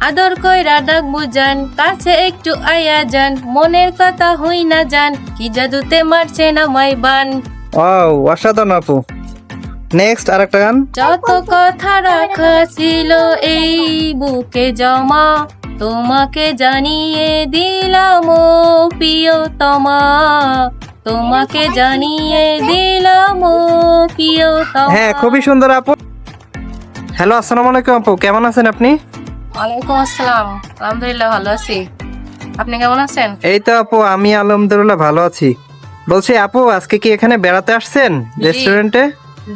আদর কইরা ডাক বুঝান, কাছে একটু আয়া যান, মনের কথা হই না যান, কি জাদুতে মারছে না মাই বান। ও অসাধারণ আপু। নেক্সট আরেকটা গান। যত কথা রাখা ছিল এই বুকে জমা, তোমাকে জানিয়ে দিলাম ও প্রিয়তমা, তোমাকে জানিয়ে দিলাম ও প্রিয়তমা। হ্যাঁ, খুবই সুন্দর আপু। হ্যালো, আসসালামু আলাইকুম আপু, কেমন আছেন আপনি? ওয়ালাইকুম আসসালাম, আলহামদুলিল্লাহ ভালো আছি। আপনি কেমন আছেন? এই তো আপু, আমি আলহামদুলিল্লাহ ভালো আছি। বলছি আপু, আজকে কি এখানে বেড়াতে আসছেন রেস্টুরেন্টে?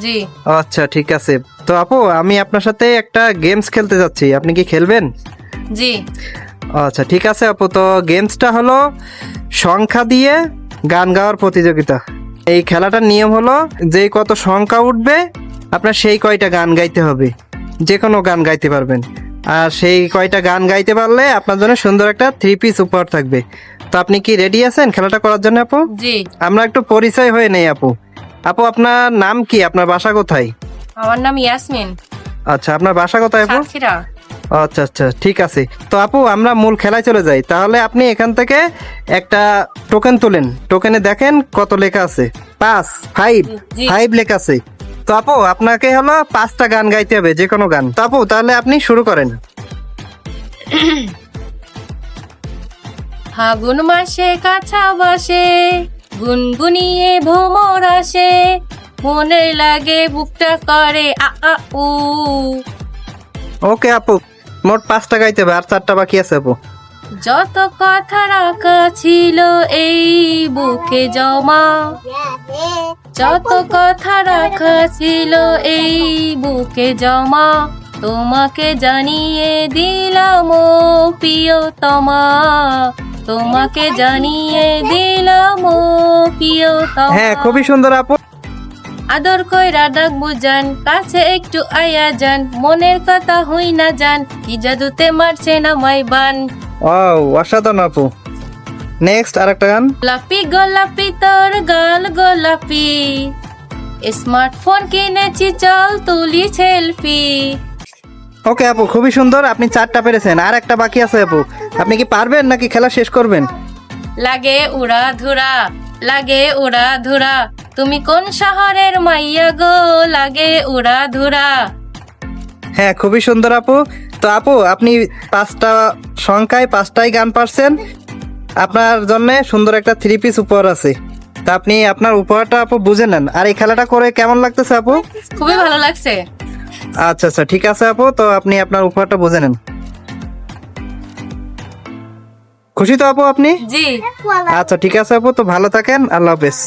জি আচ্ছা, ঠিক আছে। তো আপু, আমি আপনার সাথে একটা গেমস খেলতে যাচ্ছি, আপনি কি খেলবেন? জি। আচ্ছা, ঠিক আছে আপু। তো গেমসটা হলো সংখ্যা দিয়ে গান গাওয়ার প্রতিযোগিতা। এই খেলাটার নিয়ম হলো, যে কত সংখ্যা উঠবে আপনার সেই কয়টা গান গাইতে হবে, যে কোনো গান গাইতে পারবেন। আর সেই কয়টা গান গাইতে পারলে আপনার জন্য সুন্দর একটা 3 পিস উপহার থাকবে। তো আপনি কি রেডি আছেন খেলাটা করার জন্য আপু? জি। আমরা একটু পরিচয় হয়ে নেই আপু। আপু, আপনার নাম কি? আপনার বাসা কোথায়? আমার নাম ইয়াসমিন। আচ্ছা, আপনার বাসা কোথায় আপু? সাতক্ষীরা। আচ্ছা আচ্ছা, ঠিক আছে। তো আপু, আমরা মূল খেলায় চলে যাই। তাহলে আপনি এখান থেকে একটা টোকেন তোলেন। টোকেনে দেখেন কত লেখা আছে। 5 5 জি। 5 লেখা আছে। তো আপু, আপনাকে হলো 5টা গান গাইতে হবে, যে কোনো গান। তো আপু, তাহলে আপনি শুরু করেন। ফাগুন মাসে কাছা বাসে, গুনগুনিয়ে ভ্রমর আসে, মনে লাগে বুকটা করে আ আ উ। ওকে আপু, মোট 5টা গাইতে হবে, আর 4টা বাকি আছে আপু। যত কথা রাখা ছিল এই বুকে জমা, যত কথা রাখা ছিল এই বুকে জমা, তোমাকে জানিয়ে দিলাম ও প্রিয়তমা, তোমাকে জানিয়ে দিলাম ও প্রিয়তমা। হ্যাঁ, খুবই সুন্দর আপু। আদর কইরা ডাক বুঝান, কাছে একটু আয়া যান, মনের কথা হই না যান, কি জাদুতে মারছে না মাই বান। ও অসাধারণ আপু। নেক্সট আরেকটা গান। গোলাপি গোলাপি তোর গাল গোলাপি, স্মার্টফোন কিনেছি চল তুলি সেলফি। ওকে আপু, খুবই সুন্দর। আপনি 4টা পেরেছেন, আর একটা বাকি আছে আপু। আপনি কি পারবেন নাকি খেলা শেষ করবেন? লাগে উড়া ধুরা, লাগে উড়া ধুরা, তুমি কোন শহরের মাইয়া গো, লাগে উড়া ধুরা। হ্যাঁ, খুবই সুন্দর আপু। তো আপু, আপনি 5টা সংখ্যায় 5টাই গান পারছেন। আপনার জন্য সুন্দর একটা 3 পিস উপহার আছে। তা আপনি আপনার উপহারটা আপু বুঝে নেন। আর এই খেলাটা করে কেমন লাগতেছে আপু? খুবই ভালো লাগছে। আচ্ছা আচ্ছা, ঠিক আছে আপু। তো আপনি আপনার উপহারটা বুঝে নেন। খুশি তো আপু আপনি? জি। আচ্ছা, ঠিক আছে আপু। তো ভালো থাকেন, আল্লাহ হাফেজ।